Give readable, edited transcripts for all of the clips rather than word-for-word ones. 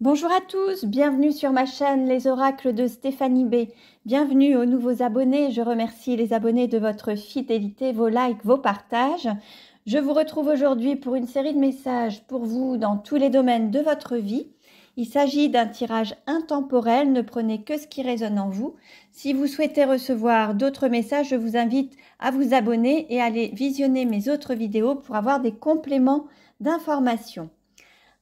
Bonjour à tous, bienvenue sur ma chaîne Les Oracles de Stéphanie B. Bienvenue aux nouveaux abonnés, je remercie les abonnés de votre fidélité, vos likes, vos partages. Je vous retrouve aujourd'hui pour une série de messages pour vous dans tous les domaines de votre vie. Il s'agit d'un tirage intemporel, ne prenez que ce qui résonne en vous. Si vous souhaitez recevoir d'autres messages, je vous invite à vous abonner et à aller visionner mes autres vidéos pour avoir des compléments d'informations.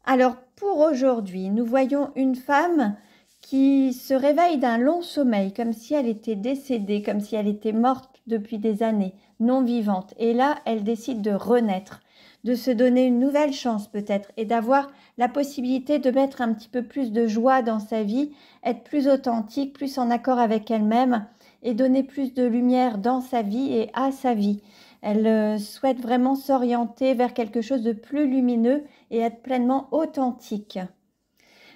Alors, pour aujourd'hui, nous voyons une femme qui se réveille d'un long sommeil, comme si elle était décédée, comme si elle était morte depuis des années, non vivante. Et là, elle décide de renaître, de se donner une nouvelle chance peut-être, et d'avoir la possibilité de mettre un petit peu plus de joie dans sa vie, être plus authentique, plus en accord avec elle-même, et donner plus de lumière dans sa vie et à sa vie. Elle souhaite vraiment s'orienter vers quelque chose de plus lumineux et être pleinement authentique.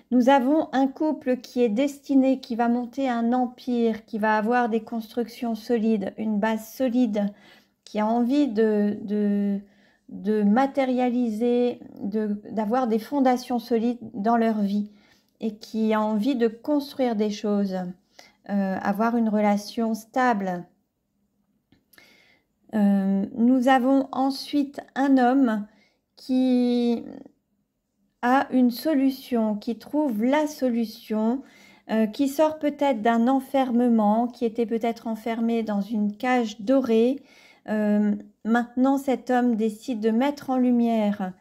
Nous avons un couple qui est destiné, qui va monter un empire, qui va avoir des constructions solides, une base solide, qui a envie de matérialiser, d'avoir des fondations solides dans leur vie et qui a envie de construire des choses, avoir une relation stable. Nous avons ensuite un homme qui a une solution, qui trouve la solution, qui sort peut-être d'un enfermement, qui était peut-être enfermé dans une cage dorée. Maintenant, cet homme décide de mettre en lumière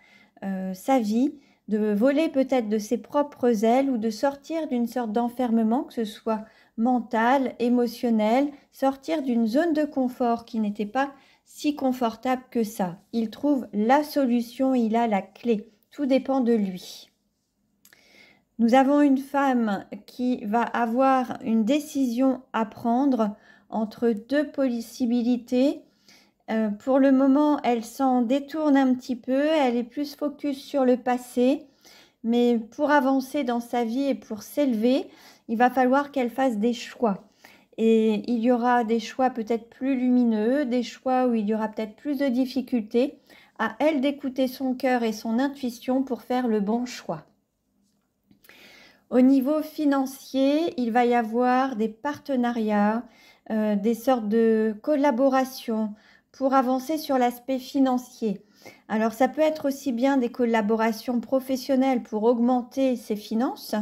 sa vie, de voler peut-être de ses propres ailes ou de sortir d'une sorte d'enfermement, que ce soit mental, émotionnel, sortir d'une zone de confort qui n'était pas si confortable que ça. Il trouve la solution, il a la clé. Tout dépend de lui. Nous avons une femme qui va avoir une décision à prendre entre deux possibilités. Pour le moment, elle s'en détourne un petit peu, elle est plus focus sur le passé. Mais pour avancer dans sa vie et pour s'élever, il va falloir qu'elle fasse des choix. Et il y aura des choix peut-être plus lumineux, des choix où il y aura peut-être plus de difficultés. À elle d'écouter son cœur et son intuition pour faire le bon choix. Au niveau financier, il va y avoir des partenariats, des sortes de collaborations pour avancer sur l'aspect financier. Alors ça peut être aussi bien des collaborations professionnelles pour augmenter ses finances,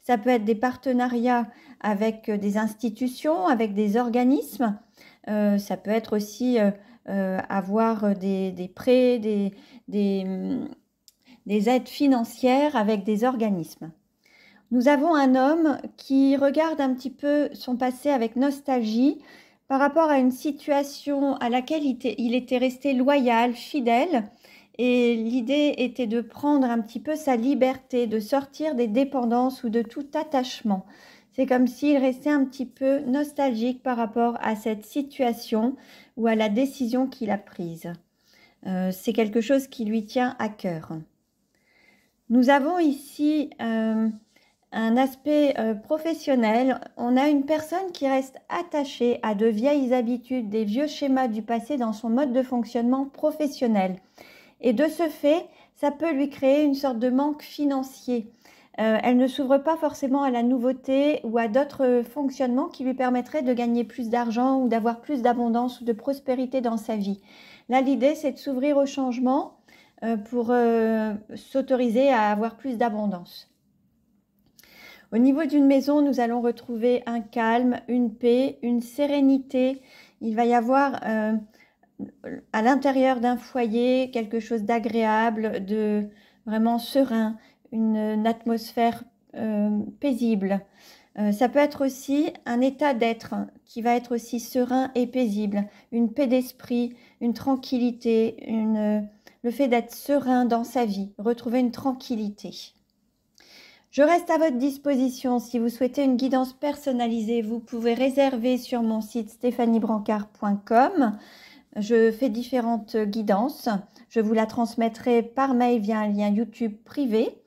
ça peut être des partenariats avec des institutions, avec des organismes, ça peut être aussi avoir des prêts, des aides financières avec des organismes. Nous avons un homme qui regarde un petit peu son passé avec nostalgie par rapport à une situation à laquelle il était resté loyal, fidèle. Et l'idée était de prendre un petit peu sa liberté, de sortir des dépendances ou de tout attachement. C'est comme s'il restait un petit peu nostalgique par rapport à cette situation ou à la décision qu'il a prise. C'est quelque chose qui lui tient à cœur. Nous avons ici un aspect professionnel. On a une personne qui reste attachée à de vieilles habitudes, des vieux schémas du passé dans son mode de fonctionnement professionnel. Et de ce fait, ça peut lui créer une sorte de manque financier. Elle ne s'ouvre pas forcément à la nouveauté ou à d'autres fonctionnements qui lui permettraient de gagner plus d'argent ou d'avoir plus d'abondance ou de prospérité dans sa vie. Là, l'idée, c'est de s'ouvrir au changement pour s'autoriser à avoir plus d'abondance. Au niveau d'une maison, nous allons retrouver un calme, une paix, une sérénité. Il va y avoir à l'intérieur d'un foyer quelque chose d'agréable, de vraiment serein, une atmosphère paisible. Ça peut être aussi un état d'être qui va être aussi serein et paisible, une paix d'esprit, une tranquillité, le fait d'être serein dans sa vie, retrouver une tranquillité. Je reste à votre disposition. Si vous souhaitez une guidance personnalisée, vous pouvez réserver sur mon site stéphaniebrancard.com. Je fais différentes guidances. Je vous la transmettrai par mail via un lien YouTube privé.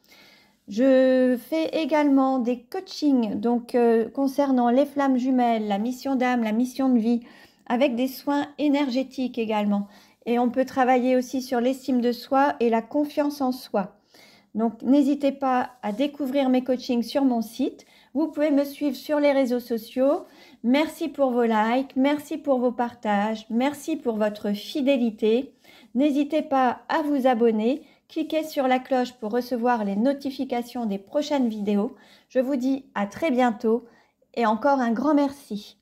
Je fais également des coachings donc, concernant les flammes jumelles, la mission d'âme, la mission de vie, avec des soins énergétiques également. Et on peut travailler aussi sur l'estime de soi et la confiance en soi. Donc, n'hésitez pas à découvrir mes coachings sur mon site. Vous pouvez me suivre sur les réseaux sociaux. Merci pour vos likes, merci pour vos partages, merci pour votre fidélité. N'hésitez pas à vous abonner. Cliquez sur la cloche pour recevoir les notifications des prochaines vidéos. Je vous dis à très bientôt et encore un grand merci.